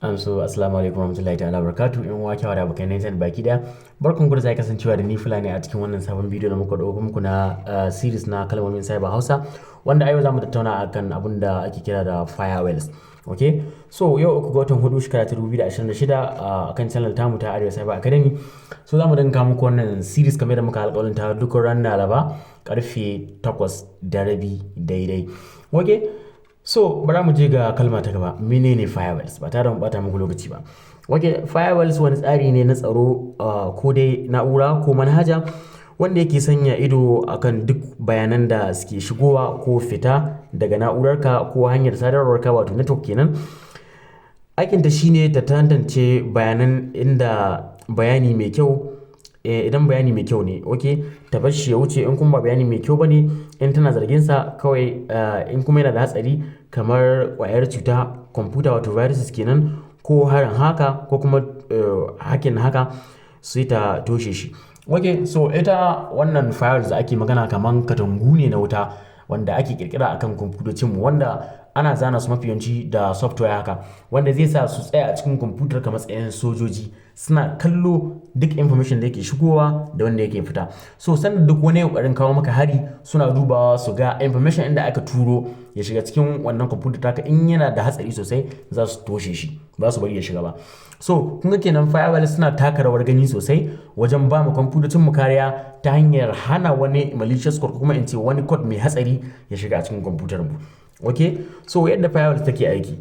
Assalamu alaikum warahmatullahi ta'ala barakatuh in wa kyawa da abokan nan baki daya. Barkan ku da zai kasancewa da ni Fulani a cikin wannan sabon bidiyo da muka dauko muku na series na kalmomin cyber Hausa, wanda a yau zamu tattauna akan abin da ake kira da firewalls. Okay, so yau uku ga watan hudu shekara ta 2026 akan channel tamu ta Arewa Cyber Academy. So zamu dinga muku wannan series kamar da muka alƙawarin ta duk ran Laraba karfe 8:30 daidai. Okay, so bara mu je ga kalma ta gaba. Menene firewalls? Ba tare da mu bata muku lokaci ba. Okay, firewalls wani tsari ne na tsaro ko dai na'ura ko manhaja wanda yake sanya ido akan duk bayanan da suke shigowa ko fita daga na'urarka ko hanyar sadarwarka, wato network kenan. Aikinta shine ta tantance bayanan inda bayani mai kyau idan bayani mai kyau ne, okay, ta bar shi ya wuce. In kuma ba bayani mai kyau bane, in tana zargin sa kawai, in kuma yana da hatsari kamar kwayar cuta, kwamfuta wato viruses kenan, ko harin haka ko kuma hakin haka, sai ta toshe shi. Okay, so ita wannan firewalls da ake magana kaman katangu ne na wuta wanda ake kirkira akan kwamfutocinmu, wanda ana zana su mafi yawanci da software haka, wanda zai sa su tsaya a cikin kwamfutar ka matsayin sojoji, suna kallo duk information da yake shigowa da wanda yake fita. So sanda duk wani kokarin kawo maka hari, suna dubawa su ga information inda aka turo ya shiga cikin wannan kwamfutar taka. In yana da hatsari sosai za su toshe shi, ba su bari ya shiga ba. So kun ga kenan firewalls suna taka rawar gani sosai wajen ba mu kwamfutocin mu kariya ta hanyar hana wani malicious code ko kuma in ce wani code mai hatsari ya shiga a cikin kwamfutar mu. Okay, so yadda firewalls take aiki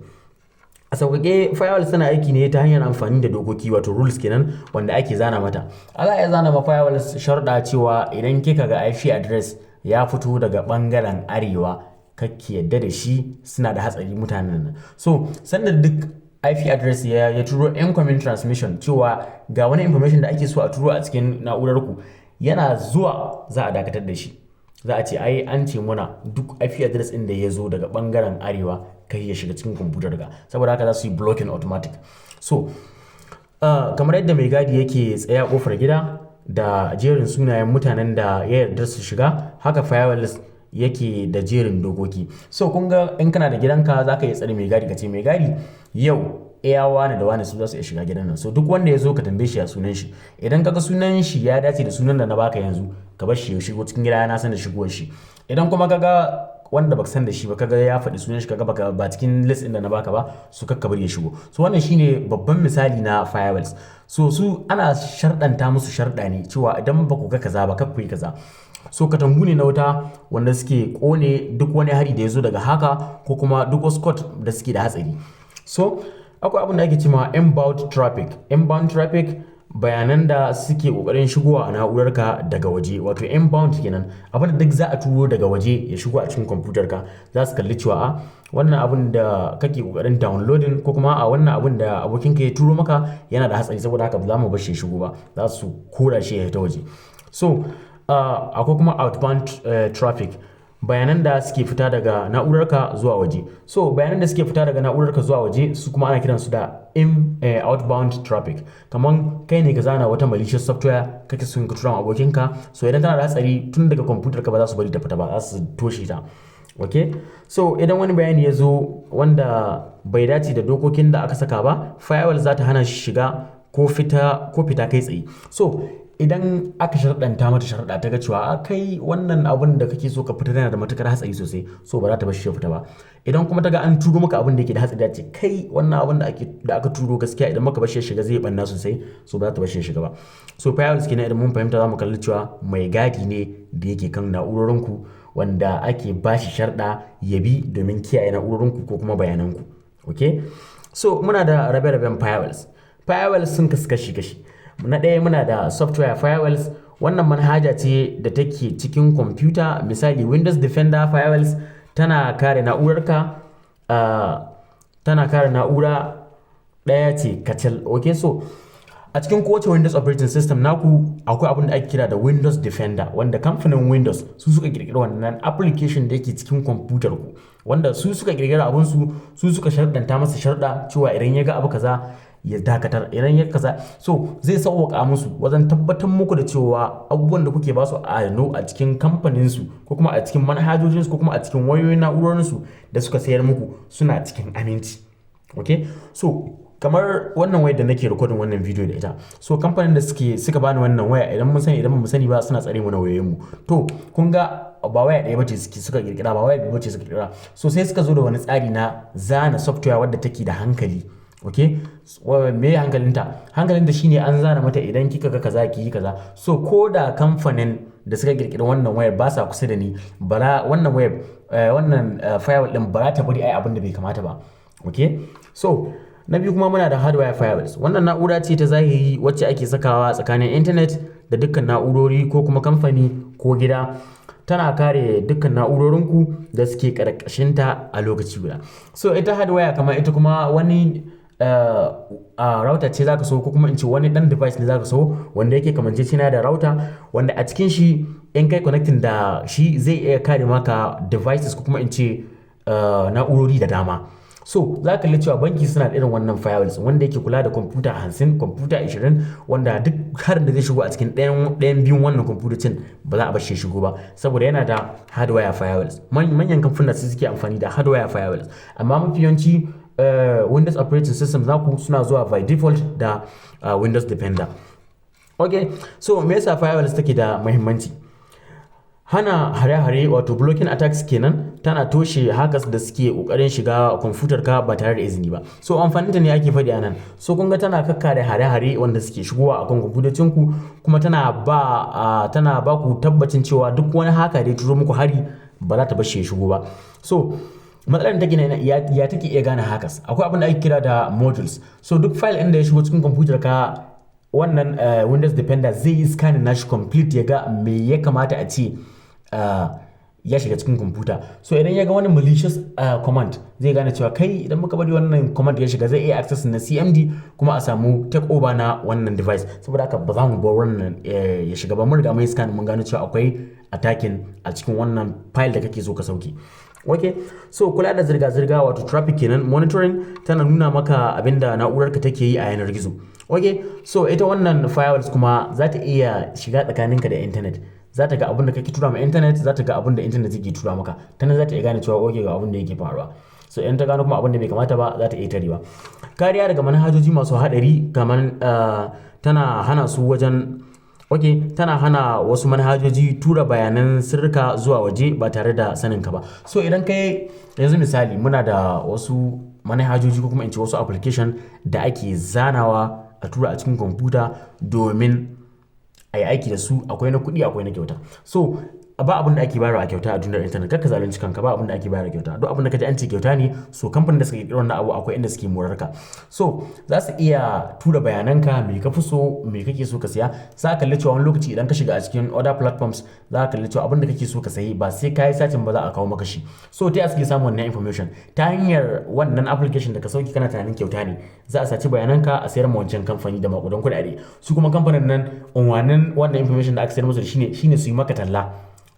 a sauƙaƙe, firewalls tana aiki ne ta hanyar amfani da dokoki wato rules kenan wanda ake zana mata. Za a iya zana ma firewalls sharuɗa cewa idan kika ga IP address ya fito daga ɓangaren arewa, kake yadda da shi, suna da hatsari mutanen nan. So sanda duk IP address ya turo incoming transmission cewa ga wani information da ake so a turo a cikin na'urar ku, yana zuwa za a dakatar da shi. Za a ce ai an ce muna duk IP address ɗin da ya zo daga ɓangaren arewa kai ya shiga cikin kwamfutar ka, saboda haka za su yi blocking automatic. So kamar yadda mai gadi yake tsaya kofar gida da jerin sunayen mutanen da ya yarda su shiga, haka firewalls yake da jerin dokoki. So kun ga in kana da gidanka za ka iya tsare mai gadi ka ce mai gadi yau iya wani da wani su za su iya shiga gidan nan. So duk wanda ya zo ka tambaye shi ya sunan shi. Idan kaga sunan shi ya dace da sunan da na baka yanzu, ka bar shi ya shigo cikin gida, na san da shigowar shi. Idan kuma kaga wanda baka san da shi ba, kaga ya faɗi sunan shi, kaga baka ba cikin list ɗin da na baka ba, su kakka bari ya shigo. So wannan shine babban misali na firewalls. So su ana sharɗanta musu sharɗa ne cewa idan ba ku ga kaza ba, kar ku yi kaza. So katangu ne na wuta wanda suke kone duk wani hari da ya zo daga haka ko kuma duk wasu code da suke da hatsari. So akwai abin da ake cewa inbound traffic. Inbound traffic bayanan da suke kokarin shigowa a na'urarka daga waje, wato inbound kenan. Abin da duk za a turo daga waje ya shigo a cikin kwamfutar ka, za su kalli cewa a wannan abin da kake kokarin downloading ko kuma a wannan abin da abokinka ya turo maka yana da hatsari, saboda haka ba za mu bar shi ya shigo ba, za su kora shi ya ta waje. So akwai kuma outbound traffic, bayanan da suke fita daga na'urarka zuwa waje. So bayanan da suke fita daga na'urarka zuwa waje su kuma ana kiransu da outbound traffic. Kaman kai ne ka zana wata malicious software kake son ka tura abokinka, so idan tana da hatsari tun daga kwamfutar ka ba za su bari ta fita ba, za su toshe ta. Okay, so idan wani bayani ya zo wanda bai dace da dokokin da aka saka ba, firewall za ta hana shi shiga ko fita kai tsaye. So idan aka sharɗanta mata sharɗa ta ga cewa kai wannan abin da kake so ka fita yana da matukar hatsari sosai, so ba za ta bar shi ya fita ba. Idan kuma ta ga an turo maka abin da yake da hatsari, da ce kai wannan abin da aka turo gaskiya idan maka bar shi ya shiga zai banna sosai, so ba za ta bar shi ya shiga ba. So firewalls kenan idan mun fahimta za mu kalli cewa mai gadi ne da yake kan na'urorinku wanda ake ba shi sharɗa ya bi domin kiyaye na'urorinku ko kuma bayananku. Okay, so muna da rabe-raben firewalls. Firewalls sun kasu kashi-kashi. Na ɗaya muna da software firewalls. Wannan manhaja ce da take cikin kwamfuta, misali Windows Defender firewalls tana kare na'urarka, tana kare na'ura ɗaya ce kacal. Okay, so a cikin kowace Windows operating system naku akwai abin da ake kira da Windows Defender, wanda kamfanin Windows su suka kirkira wannan application da yake cikin kwamfutar ku, wanda su suka kirkira abun su suka sharɗanta masa sharɗa cewa idan ya ga abu kaza ya dakatar, idan ya kaza. So zai sauwaka musu wajen tabbatar muku da cewa abubuwan da kuke basu a cikin kamfanin su ko kuma a cikin manhajojin su ko kuma a cikin wayoyin na'urorin su da suka sayar muku suna cikin aminci. Okay, so kamar wannan wayar da nake recording wannan video da ita, so kamfanin da suka bani wannan waya, idan mun sani idan mu sani ba, suna tsare mu na wayoyin mu. To kun ga ba waya ɗaya bace suka kirkira, ba waya biyu bace suka kirkira, so sai suka zo da wani tsari na zana software wadda take da hankali. Okay, me hankalinta shine an zana mata idan kika ga kaza ki yi kaza. So ko da kamfanin da suka kirkira wannan wayar ba sa kusa da ni, bara wannan wayar wannan firewall din ba ta bari ai abin da bai kamata ba. Okay, so na biyu kuma muna da hardware firewalls. Wannan na'ura ce ta zahiri wacce ake sakawa tsakanin internet da dukkan na'urori ko kuma kamfani ko gida. Tana kare dukkan na'urorinku da suke karkashinta a lokaci guda. So ita hardware kamar ita kuma wani router ce zaka so, ko kuma in ce wani dan device ne zaka so wanda yake kamanceceniya da router, wanda a cikin shi in kai connecting da shi zai iya kare maka devices ko kuma in ce na'urori da dama. So za ka kalli cewa banki suna da irin wannan firewalls wanda yake kula da kwamfuta 50, kwamfuta 20, wanda duk harin da zai shigo a cikin ɗayan biyun wannan kwamfutocin ba za a bar shi shigo ba, saboda yana da hardware firewalls. Manyan kamfanin su suke amfani da hardware firewalls, amma mafi yawanci Windows operating systems naku suna zuwa by default da Windows Defender. Okay, so me yasa firewalls take da muhimmanci? Hana hare-hare wato blocking attacks kenan, tana toshe hackers da suke kokarin shiga kwamfutar ka ba tare da izini ba. So amfanin ta ne ake faɗi anan. So kun ga tana kakkare hare-hare wanda suke shigowa a kan kwamfutocin ku, kuma tana ba ku tabbacin cewa duk wani hacker da ya turo muku hari ba za ta bar shi ya shigo ba. So matsalar take ne ya take iya gane hackers. Akwai abin da ake kira da modules. So duk file ɗin da ya shigo cikin kwamfutar ka, wannan Windows Defender zai yi scanning nashi complete ya ga me ya kamata a ce ya shiga cikin kwamfuta. So idan ya ga wani malicious command, zai gane cewa kai idan muka bari wannan command ya shiga zai iya access na CMD kuma a samu take over na wannan device. Saboda haka ba za mu bar wannan ya shiga ba. Mun riga mun scan mun gano cewa akwai attacking a cikin wannan file da kake so ka sauke. Okay, so kula da zirga-zirga wato traffic kenan, monitoring, tana nuna maka abinda na'urarka take yi a yanar gizo. Okay, so ita wannan firewalls kuma za ta iya shiga tsakaninka da internet. Za ta ga abin da kake tura ma internet, za ta ga abin da internet yake tura maka. Ta nan za ta iya gane cewa okay ga abin da yake faruwa. So in ta gano kuma abin da bai kamata ba, za ta iya tarewa. Kariya daga manhajoji masu haɗari, kamar tana hana su wajen tana hana wasu manhajoji tura bayanan sirrika zuwa waje ba tare da saninka ba. So idan kai yanzu misali muna da wasu manhajoji ko kuma in ce wasu application da ake zanawa a tura a cikin kwamfuta domin a yi aiki da su, akwai na kuɗi akwai na kyauta. So ba abin da ake bayarwa a kyauta a duniyar internet, kakka zalunci kanka, ba abin da ake bayarwa kyauta. Duk abin da kaji an ce kyauta ne, so kamfanin da suka kirkira wannan abu akwai inda suke morarka. So za su iya tura bayananka, me ka fi so, me kake so ka siya. Za ka kalli cewa wani lokaci idan ka shiga a cikin other platforms, za ka kalli cewa abin da kake so ka sayi ba sai ka yi sacin ba za a kawo maka shi. So ta suke samun wannan information ta hanyar wannan application da ka sauki kana tunanin kyauta ne. Za a saci bayananka a sayar ma wancan kamfani da makudan kuɗaɗe. Su kuma kamfanin nan unwanin wannan information da aka sayar musu shine su yi maka talla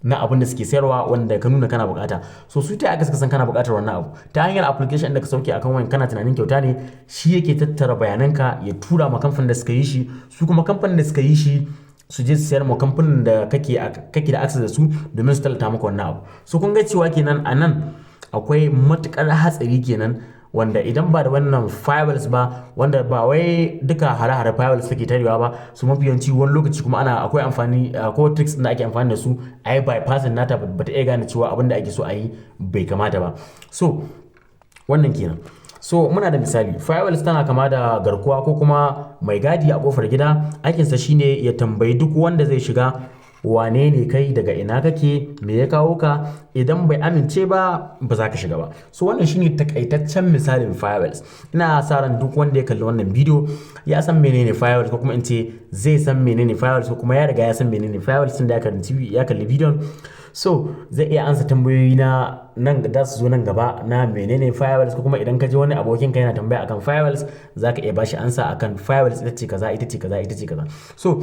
na abin da suke sayarwa wanda ka nuna kana bukata. So su ta aka san kana bukatar wannan abu ta hanyar application da ka sauke akan wayan, kana tunanin kyauta ne, shi yake tattara bayananka ya tura ma kamfanin da suka yi shi. Su kuma kamfanin da suka yi shi su je su sayar ma kamfanin da kake da access da su domin su tallata maka wannan abu. So kun ga cewa kenan anan akwai matukar hatsari kenan, wanda idan ba da wannan firewalls ba, wanda ba wai duka hare-hare firewalls take tarewa ba, su mafi yawanci wani lokaci kuma akwai amfani ko tricks da ake amfani da su a yi bypassing nata ba ta iya gane cewa abin da ake so a yi bai kamata ba. So wannan kenan. So muna da misali, firewalls tana kama da garkuwa ko kuma mai gadi a kofar gida. Aikinsa shine ya tambayi duk wanda zai shiga, wane ne kai, daga ina kake, me ya kawo ka. Idan bai amince ba za ka shiga ba. So wannan shine takaitaccen misalin firewalls. Ina sa ran duk wanda ya kalli wannan bidiyo ya san menene firewalls, ko kuma in ce zai san menene firewalls, ko kuma ya riga ya san menene firewalls tun da ya kalli bidiyon. So zai iya ansa tambayoyi na nan da su zo nan gaba na menene firewalls, ko kuma idan ka ji wani abokin ka yana tambaya akan firewalls, zaka iya bashi ansa akan firewalls ita ce kaza ita ce kaza ita ce kaza. So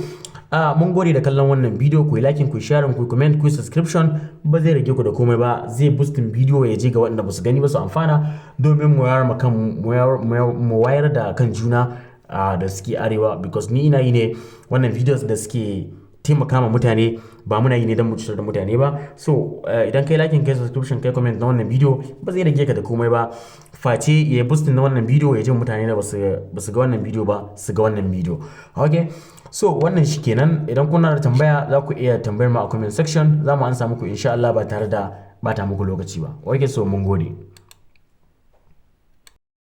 mun gode da kallon wannan bidiyo. Ku yi like, ku share, ku comment, ku subscription. Ba zai rage ku da komai ba, zai boostin bidiyo ya je ga waɗanda ba su gani ba su amfana, domin mu wayar da kan juna da suke arewa, because ni ina yi ne wannan videos da suke taimaka ma mutane, ba muna yi ne don mu cutar da mutane ba. So idan kai like, kai subscription, kai comment na wannan video ba zai rage ka da komai ba, face ya boosting na wannan video ya ji mutane da basu ga wannan video ba su ga wannan video. Okay, so wannan shi kenan. Idan kuna da tambaya za ku iya tambayar mu a comment section, za mu ansa muku insha Allah ba tare da bata muku lokaci ba. Okay, so mun gode.